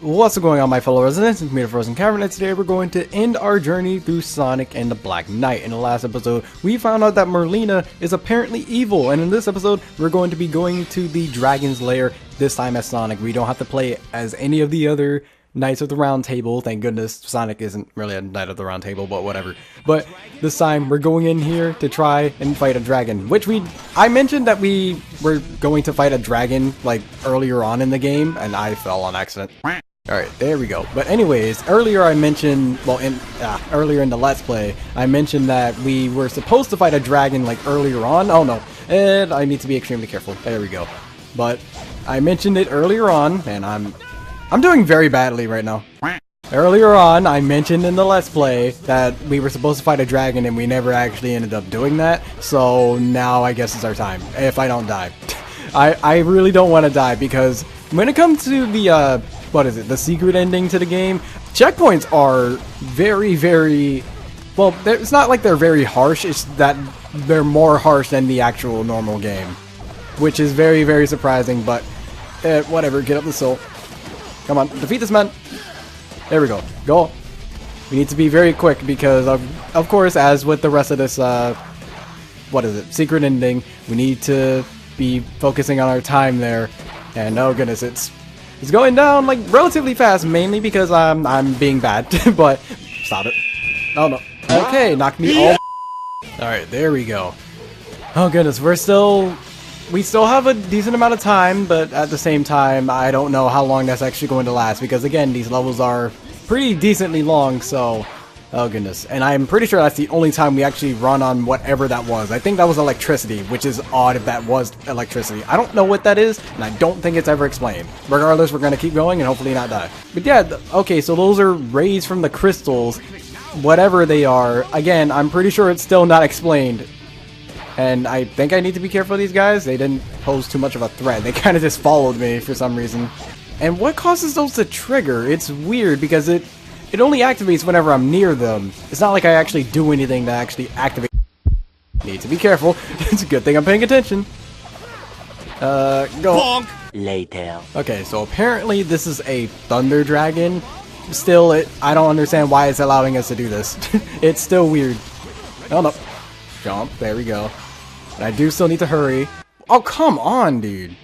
What's going on, my fellow residents? It's me, TheFrozenCavern, and today we're going to end our journey through Sonic and the Black Knight. In the last episode, we found out that Merlina is apparently evil, and in this episode, we're going to be going to the Dragon's Lair, this time as Sonic. We don't have to play as any of the other Knights of the Round Table. Thank goodness Sonic isn't really a Knight of the Round Table, but whatever. But this time, we're going in here to try and fight a dragon, which I mentioned that we were going to fight a dragon, like, earlier on in the game, and I fell on accident. Alright, there we go. But anyways, earlier I mentioned, well, earlier in the Let's Play, I mentioned that we were supposed to fight a dragon, like, earlier on. Oh no, and I need to be extremely careful. There we go. But I mentioned it earlier on, and I'm doing very badly right now. Earlier on, I mentioned in the Let's Play that we were supposed to fight a dragon, and we never actually ended up doing that. So now I guess it's our time, if I don't die. I really don't want to die, because when it comes to the, what is it, the secret ending to the game, checkpoints are very, very, well, it's not like they're very harsh, it's that they're more harsh than the actual normal game, which is very, very surprising, but whatever, get up the soul. Come on, defeat this man. There we go. Go. We need to be very quick because, of course, as with the rest of this, what is it, secret ending, we need to be focusing on our time there, and oh goodness, it's going down, like, relatively fast, mainly because I'm being bad, but stop it. Oh no. Okay, knock me all. Alright, there we go. Oh goodness, we still have a decent amount of time, but at the same time, I don't know how long that's actually going to last, because again, these levels are pretty decently long, so oh goodness. And I'm pretty sure that's the only time we actually run on whatever that was. I think that was electricity, which is odd if that was electricity. I don't know what that is, and I don't think it's ever explained. Regardless, we're going to keep going and hopefully not die. But yeah, okay, so those are rays from the crystals, whatever they are. Again, I'm pretty sure it's still not explained. And I think I need to be careful of these guys. They didn't pose too much of a threat. They kind of just followed me for some reason. And what causes those to trigger? It's weird because it only activates whenever I'm near them. It's not like I actually do anything to actually activate. Need to be careful. It's a good thing I'm paying attention. Go. Bonk. Later. Okay, so apparently this is a thunder dragon. Still, I don't understand why it's allowing us to do this. It's still weird. Oh no. Jump. There we go. But I do still need to hurry. Oh, come on, dude.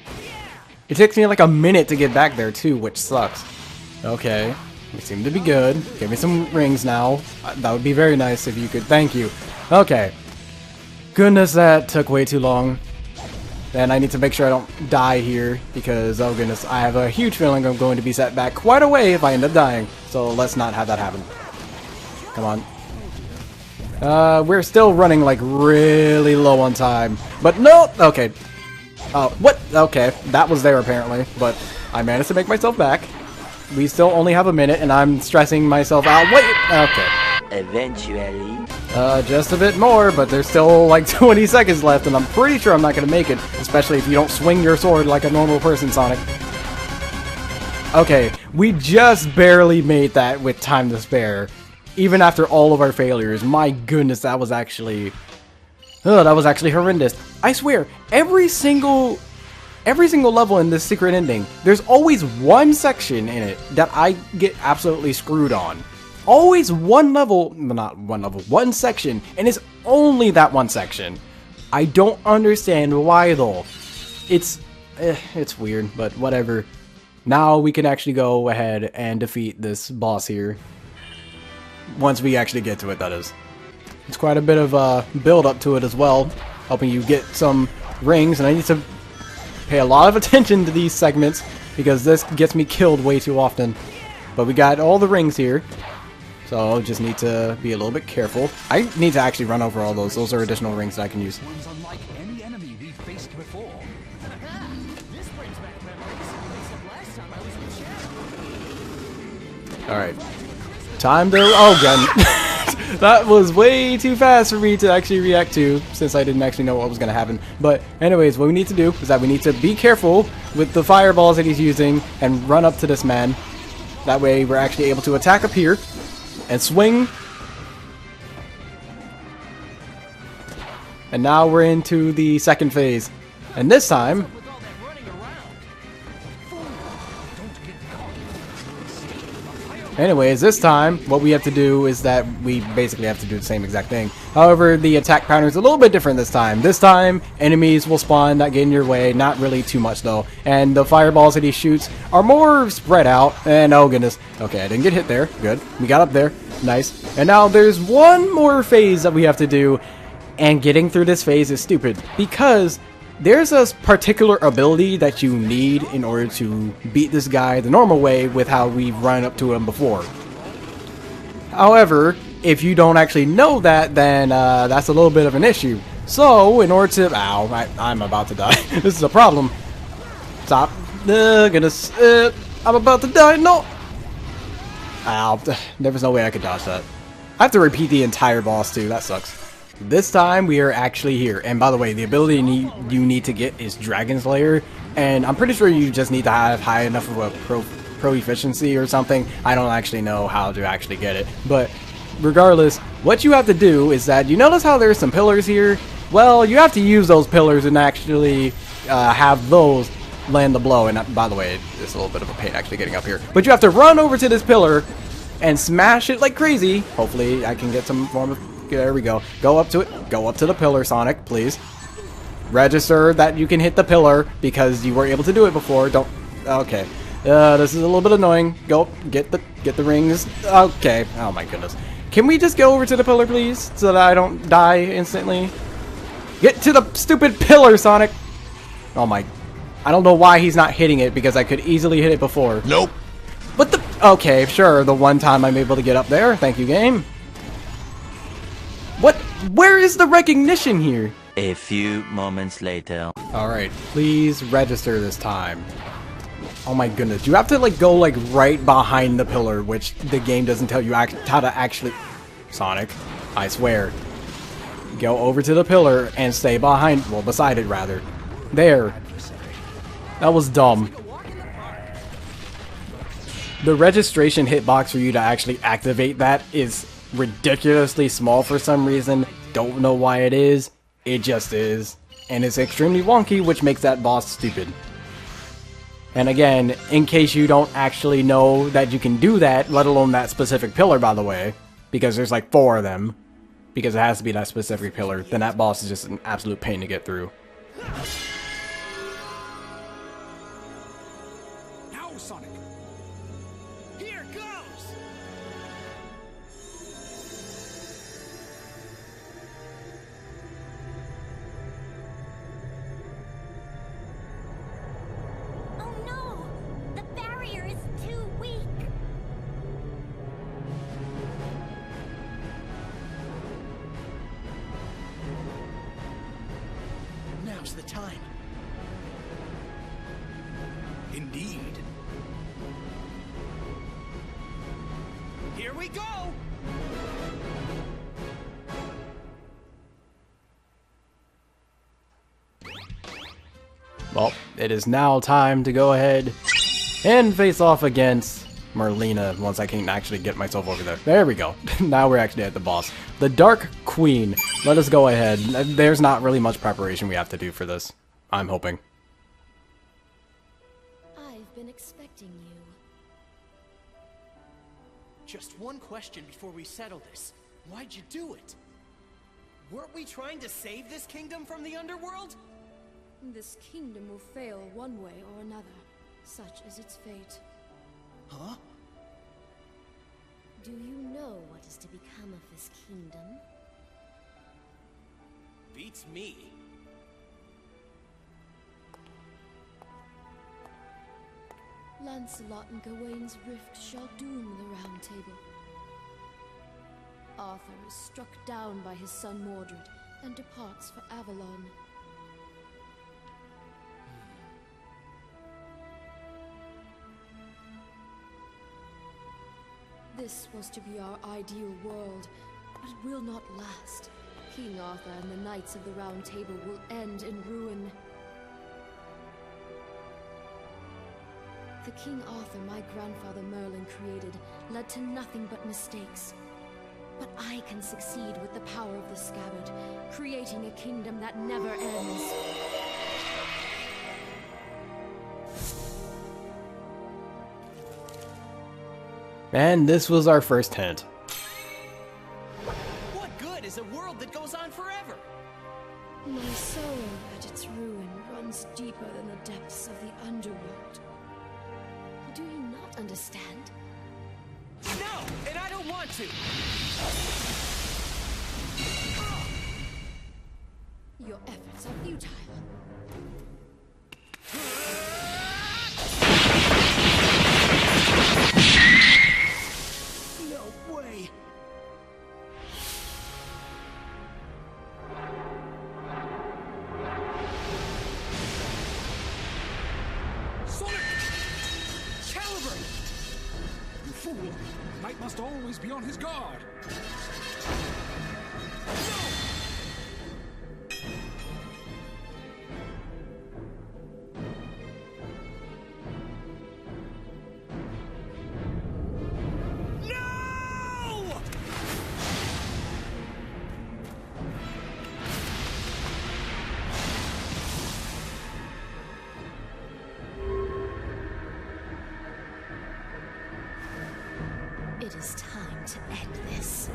It takes me like a minute to get back there too, which sucks. Okay. We seem to be good. Give me some rings now. That would be very nice if you could. Thank you. Okay. Goodness, that took way too long. And I need to make sure I don't die here because, oh goodness, I have a huge feeling I'm going to be set back quite a way if I end up dying. So let's not have that happen. Come on. We're still running like really low on time. But no! Okay. What? Okay. That was there apparently. But I managed to make myself back. We still only have a minute, and I'm stressing myself out. Wait! Okay. Eventually. Just a bit more, but there's still like 20 seconds left, and I'm pretty sure I'm not gonna make it, especially if you don't swing your sword like a normal person, Sonic. Okay, we just barely made that with time to spare, even after all of our failures. My goodness, that was actually horrendous. I swear, every single level in this secret ending, there's always one section in it that I get absolutely screwed on. Always one level, not one level, one section, and it's only that one section. I don't understand why though. It's weird, but whatever. Now we can actually go ahead and defeat this boss here. Once we actually get to it, that is. It's quite a bit of build up to it as well, helping you get some rings, and I need to pay a lot of attention to these segments because this gets me killed way too often. But we got all the rings here, so just need to be a little bit careful. I need to actually run over all those. Those are additional rings that I can use. Unlike any enemy we've faced before. This brings back memories of last time I was with you. All right, time to. Oh god. That was way too fast for me to actually react to, since I didn't actually know what was going to happen. But anyways, what we need to do is that we need to be careful with the fireballs that he's using and run up to this man. That way we're actually able to attack up here and swing. And now we're into the second phase. And this time, With all that running around. Fool, don't get caught. anyways, this time, what we have to do is that we basically have to do the same exact thing. However, the attack pattern is a little bit different this time. This time, enemies will spawn, not get in your way, not really too much though. And the fireballs that he shoots are more spread out. And oh goodness, okay, I didn't get hit there. Good, we got up there, nice. And now there's one more phase that we have to do. And getting through this phase is stupid because there's a particular ability that you need in order to beat this guy the normal way with how we've run up to him before. However, if you don't actually know that, then that's a little bit of an issue. So, in order to... Ow, I'm about to die. This is a problem. Stop. Goodness. I'm about to die. No! Ow. There was no way I could dodge that. I have to repeat the entire boss, too. That sucks. This time, we are actually here. And by the way, the ability you need to get is Dragon's Lair. And I'm pretty sure you just need to have high enough of a pro efficiency or something. I don't actually know how to actually get it. But regardless, what you have to do is that, you notice how there's some pillars here? Well, you have to use those pillars and actually have those land the blow. And by the way, it's a little bit of a pain actually getting up here. But you have to run over to this pillar and smash it like crazy. Hopefully, I can get some form of... There we go. Go up to it. Go up to the pillar, Sonic, please. Register that you can hit the pillar because you were able to do it before. Don't... Okay. This is a little bit annoying. Go. Get the rings. Okay. Oh my goodness. Can we just go over to the pillar, please? So that I don't die instantly? Get to the stupid pillar, Sonic! Oh my... I don't know why he's not hitting it because I could easily hit it before. Nope. But the... Okay, sure. The one time I'm able to get up there. Thank you, game. What? Where is the recognition here? A few moments later. Alright, please register this time. Oh my goodness, you have to like go like right behind the pillar, which the game doesn't tell you how to actually... Sonic, I swear. Go over to the pillar and stay behind, well beside it rather. There. That was dumb. The registration hitbox for you to actually activate that is ridiculously small for some reason. Don't know why it is. It just is. And it's extremely wonky, which makes that boss stupid. And again, in case you don't actually know that you can do that, let alone that specific pillar, by the way, because there's like 4 of them, because it has to be that specific pillar, then that boss is just an absolute pain to get through. Now, Sonic. Here goes. Oh no! The barrier is too weak! Now's the time. Indeed. Here we go! Well, it is now time to go ahead and face off against Merlina once I can actually get myself over there. There we go. Now we're actually at the boss. The Dark Queen. Let us go ahead. There's not really much preparation we have to do for this. I'm hoping. I've been expecting you. Just one question before we settle this. Why'd you do it? Weren't we trying to save this kingdom from the underworld? This kingdom will fail one way or another. Such is its fate. Huh? Do you know what is to become of this kingdom? Beats me. Lancelot and Gawain's rift shall doom the Round Table. Arthur is struck down by his son Mordred and departs for Avalon. This was to be our ideal world, but it will not last. King Arthur and the Knights of the Round Table will end in ruin. The King Arthur my grandfather Merlin created led to nothing but mistakes. But I can succeed with the power of the scabbard, creating a kingdom that never ends. And this was our first hint. What good is a world that goes on forever? My soul at its ruin runs deeper than the depths of the underworld. Do you not understand? No, and I don't want to. Your efforts are futile. No way. Sonic! Caliber! You fool! Knight must always be on his guard. No! It is time to end this.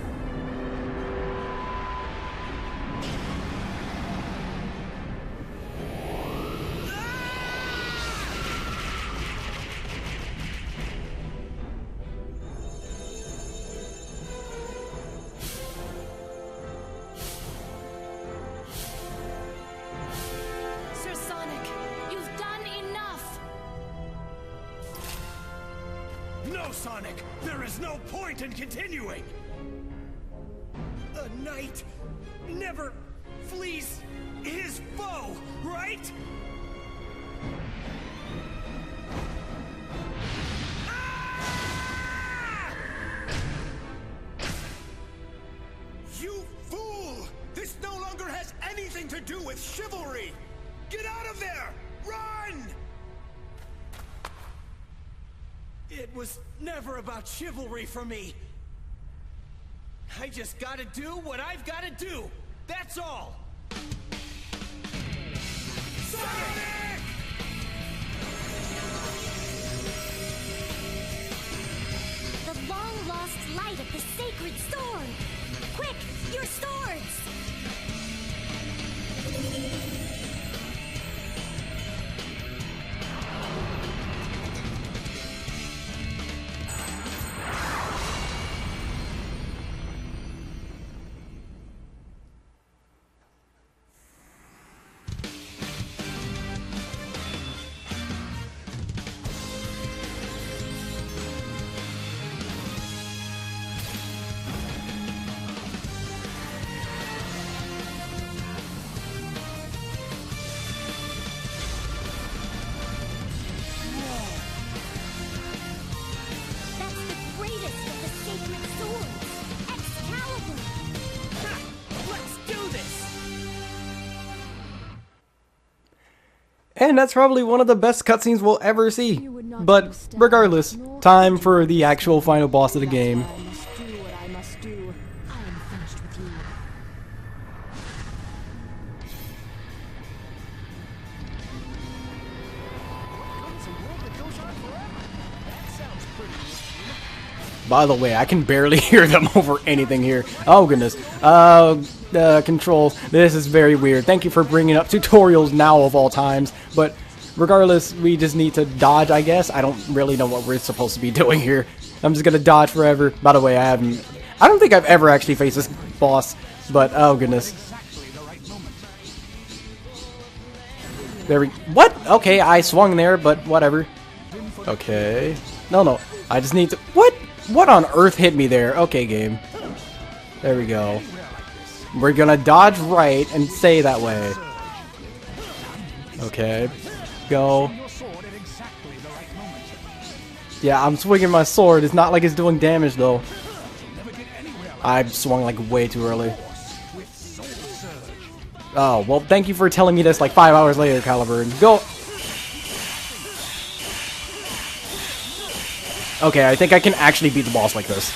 Sir Sonic, you've done enough! No, Sonic! There is no point in continuing! A knight never flees his foe, right? Ah! You fool! This no longer has anything to do with chivalry! Get out of there! Run! It was never about chivalry for me. I just gotta do what I've gotta do. That's all. Sonic! The long-lost light of the sacred sword! Quick, your swords! That's the greatest of the sacred swords! Excalibur! Ha! Let's do this! And that's probably one of the best cutscenes we'll ever see. You would not But understand, regardless, nor time could for you the actual final boss of the That's game. why I must do what I must do. I am finished with you. By the way, I can barely hear them over anything here. Oh goodness. Controls. This is very weird. Thank you for bringing up tutorials now of all times. But regardless, we just need to dodge, I guess. I don't really know what we're supposed to be doing here. I'm just gonna dodge forever. By the way, I don't think I've ever actually faced this boss. But oh goodness. There we. What? Okay, I swung there, but whatever. Okay. No. I just need to. What? What on earth hit me there? Okay, game. There we go. We're gonna dodge right and stay that way. Okay. Go. Yeah, I'm swinging my sword. It's not like it's doing damage, though. I swung, like, way too early. Oh, well, thank you for telling me this, like, 5 hours later, Caliber. Go! Okay, I think I can actually beat the boss like this.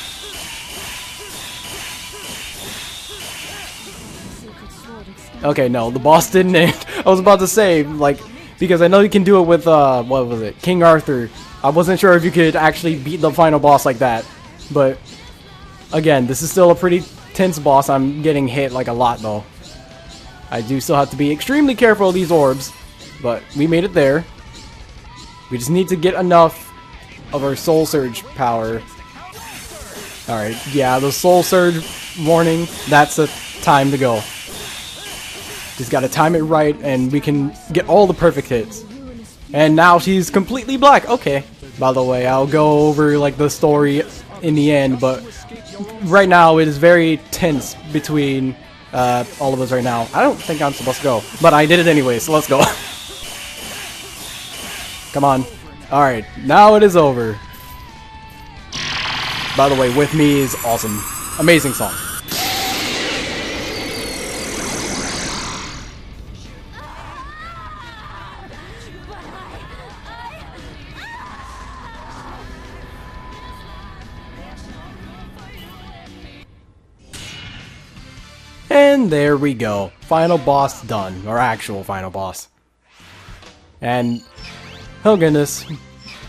Okay, no, the boss didn't end. I was about to say, like, because I know you can do it with, what was it, King Arthur. I wasn't sure if you could actually beat the final boss like that. But, again, this is still a pretty tense boss. I'm getting hit, like, a lot, though. I do still have to be extremely careful of these orbs. But we made it there. We just need to get enough of our Soul Surge power. Alright, yeah, the Soul Surge warning, that's the time to go. Just gotta time it right, and we can get all the perfect hits. And now she's completely black. Okay. By the way, I'll go over like the story in the end, but right now it is very tense between all of us right now. I don't think I'm supposed to go, but I did it anyway, so let's go. Come on. Alright, now it is over. By the way, With Me is awesome. Amazing song. And there we go. Final boss done. Or actual final boss. And, oh goodness.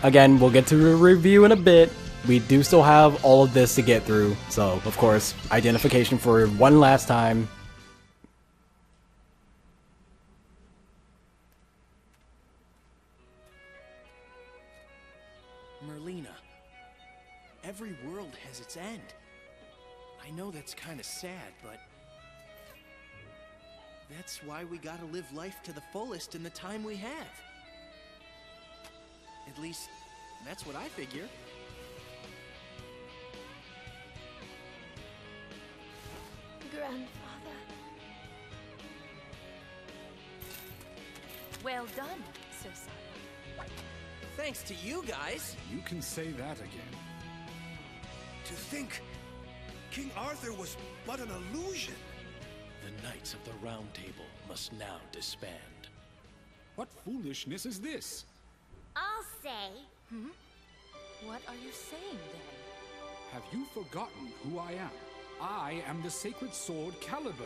Again, we'll get to a review in a bit. We do still have all of this to get through. So, of course, identification for one last time. Merlina, every world has its end. I know that's kind of sad, but that's why we gotta live life to the fullest in the time we have. At least, that's what I figure. Grandfather. Well done, Sir Sonic. Thanks to you guys. You can say that again. To think King Arthur was but an illusion. The Knights of the Round Table must now disband. What foolishness is this? I'll say. What are you saying then? Have you forgotten who I am? I am the sacred sword Caliburn.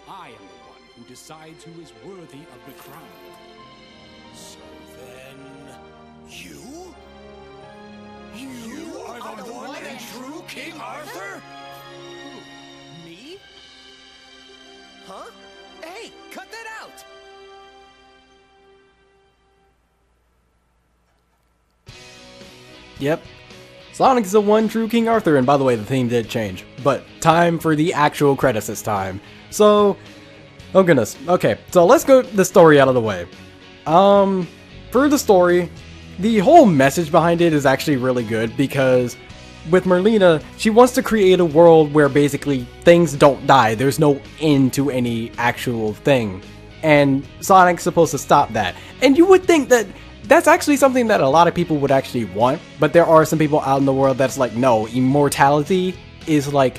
I am the one who decides who is worthy of the crown. So then, you? You are the one and true King Arthur? Me? Huh? Hey, cut that out! Yep. Sonic is the one true King Arthur, and by the way, the theme did change. But time for the actual credits this time. So, oh goodness. Okay, so let's go the story out of the way. For the story, the whole message behind it is actually really good because with Merlina, she wants to create a world where basically things don't die. There's no end to any actual thing. And Sonic's supposed to stop that. And you would think that that's actually something that a lot of people would actually want, but there are some people out in the world that's like, no, immortality is like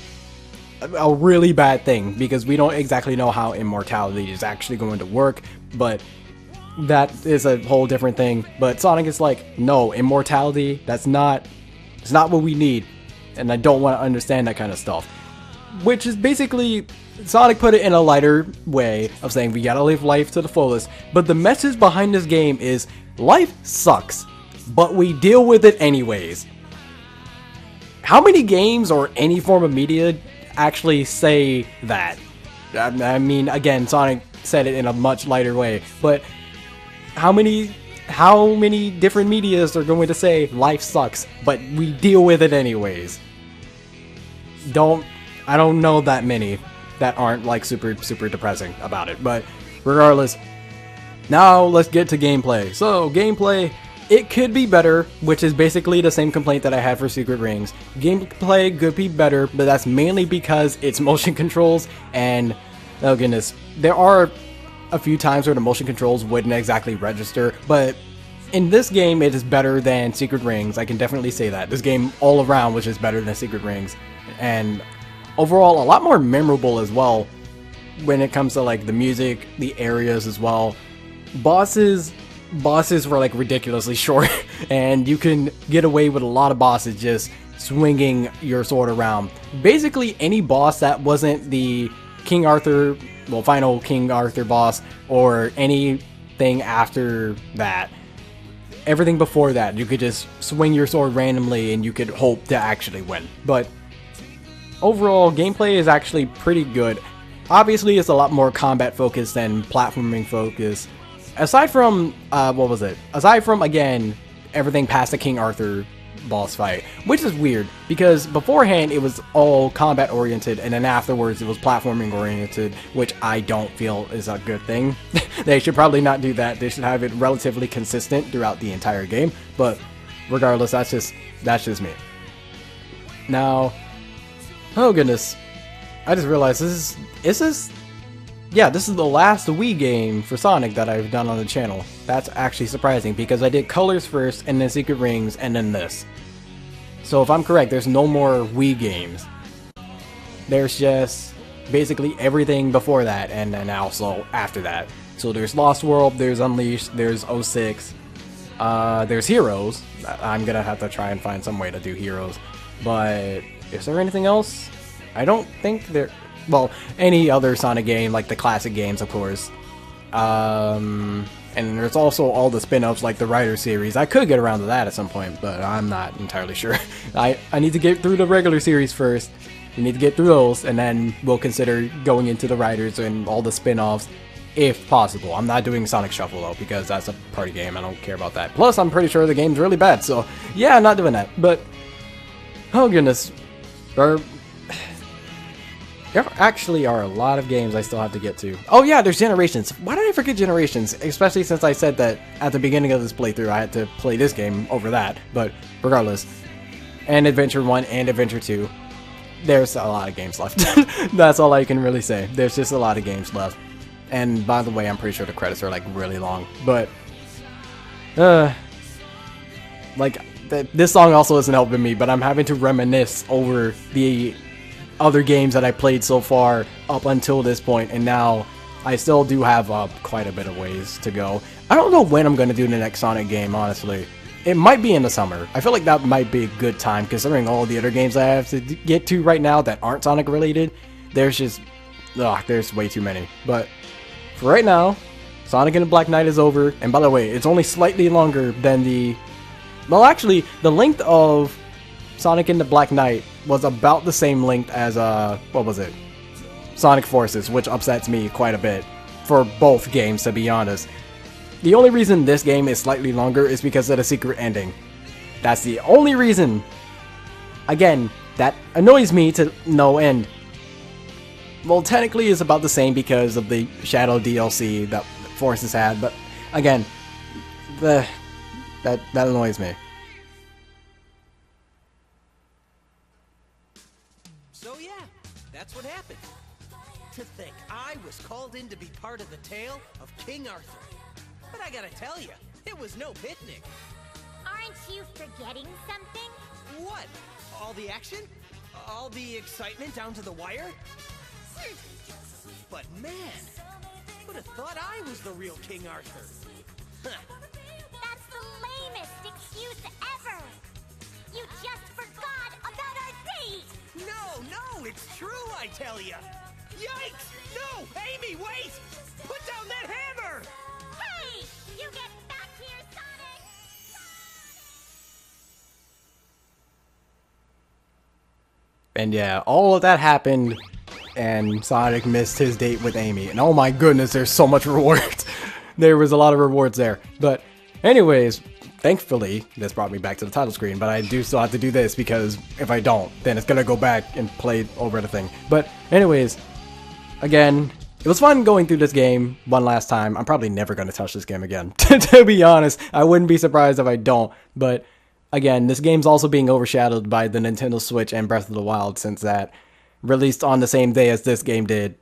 a really bad thing because we don't exactly know how immortality is actually going to work, but that is a whole different thing. But Sonic is like, no, immortality, it's not what we need, and I don't want to understand that kind of stuff. Which is basically, Sonic put it in a lighter way of saying we gotta live life to the fullest, but the message behind this game is life sucks, but we deal with it anyways. How many games or any form of media actually say that? I mean, again, Sonic said it in a much lighter way, but how many different medias are going to say life sucks, but we deal with it anyways? I don't know that many that aren't like super depressing about it, but regardless, now let's get to gameplay. So gameplay, it could be better, which is basically the same complaint that I had for Secret Rings. Gameplay could be better, but that's mainly because it's motion controls, and oh goodness, there are a few times where the motion controls wouldn't exactly register, but in this game it is better than Secret Rings. I can definitely say that. This game all around was just better than Secret Rings, and overall a lot more memorable as well when it comes to like the music, the areas as well. Bosses, bosses were like ridiculously short, and you can get away with a lot of bosses just swinging your sword around. Basically any boss that wasn't the King Arthur, well, final King Arthur boss, or anything after that. Everything before that, you could just swing your sword randomly and you could hope to actually win. But overall, gameplay is actually pretty good. Obviously, it's a lot more combat focused than platforming focused. Aside from, Aside from, again, everything past the King Arthur boss fight, which is weird because beforehand it was all combat oriented and then afterwards it was platforming oriented, which I don't feel is a good thing. They should probably not do that. They should have it relatively consistent throughout the entire game, but regardless, that's just me. Now, oh goodness, I just realized this is the last Wii game for Sonic that I've done on the channel. That's actually surprising because I did Colors first and then Secret Rings and then this. So if I'm correct, there's no more Wii games. There's just basically everything before that and then also after that. So there's Lost World, there's Unleashed, there's 06, there's Heroes. I'm gonna have to try and find some way to do Heroes. But is there anything else? I don't think there... Well, any other Sonic game, like the classic games, of course. And there's also all the spin-offs, like the Rider series. I could get around to that at some point, but I'm not entirely sure. I need to get through the regular series first. We need to get through those, and then we'll consider going into the Riders and all the spin-offs, if possible. I'm not doing Sonic Shuffle, though, because that's a party game. I don't care about that. Plus, I'm pretty sure the game's really bad, so yeah, I'm not doing that. But, oh goodness. There actually are a lot of games I still have to get to. Oh yeah, there's Generations. Why did I forget Generations? Especially since I said that at the beginning of this playthrough I had to play this game over that. But regardless. And Adventure 1 and Adventure 2. There's a lot of games left. That's all I can really say. There's just a lot of games left. And by the way, I'm pretty sure the credits are like really long. But, this song also isn't helping me, but I'm having to reminisce over the other games that I played so far up until this point, and now I still do have quite a bit of ways to go. I don't know when I'm going to do the next Sonic game, honestly. It might be in the summer. I feel like that might be a good time, considering all the other games I have to get to right now that aren't Sonic related. There's just, there's way too many. But for right now, Sonic and the Black Knight is over, and by the way, it's only slightly longer than the... Well, actually, the length of Sonic and the Black Knight was about the same length as, Sonic Forces, which upsets me quite a bit for both games, to be honest. The only reason this game is slightly longer is because of the secret ending. That's the only reason. Again, that annoys me to no end. Well, technically it's about the same because of the Shadow DLC that Forces had, but again, that annoys me. That's what happened. To think I was called in to be part of the tale of King Arthur. But I gotta tell you, it was no picnic. Aren't you forgetting something? What? All the action? All the excitement down to the wire? But man, who'd have thought I was the real King Arthur? Huh. That's the lamest excuse ever! You just forgot about our date! No, it's true, I tell ya! Yikes! No! Amy, wait! Put down that hammer! Hey! You get back here, Sonic! And yeah, all of that happened, and Sonic missed his date with Amy. And oh my goodness, there's so much rewards. There was a lot of rewards there. But anyways, thankfully, this brought me back to the title screen, but I do still have to do this because if I don't, then it's gonna go back and play over the thing. But anyways, again, it was fun going through this game one last time. I'm probably never gonna touch this game again, to be honest. I wouldn't be surprised if I don't, but again, this game's also being overshadowed by the Nintendo Switch and Breath of the Wild, since that released on the same day as this game did.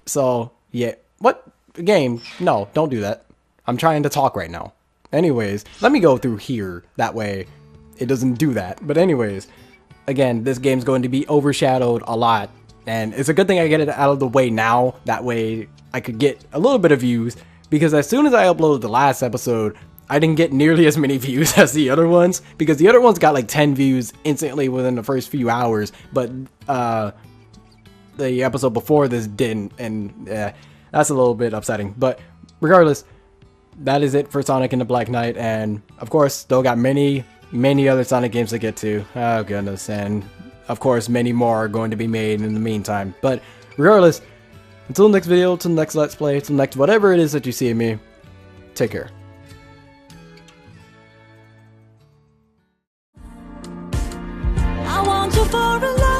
So, yeah. What? Game? No, don't do that. I'm trying to talk right now. Anyways, let me go through here. That way, it doesn't do that. But anyways, again, this game's going to be overshadowed a lot. And it's a good thing I get it out of the way now. That way, I could get a little bit of views because as soon as I uploaded the last episode, I didn't get nearly as many views as the other ones, because the other ones got like 10 views instantly within the first few hours, but the episode before this didn't, and that's a little bit upsetting. But regardless, that is it for Sonic and the Black Knight, and of course, still got many other Sonic games to get to. Oh goodness, and of course, many more are going to be made in the meantime. But regardless, until the next video, till the next Let's Play, till next whatever it is that you see of me, take care. I want you for a life.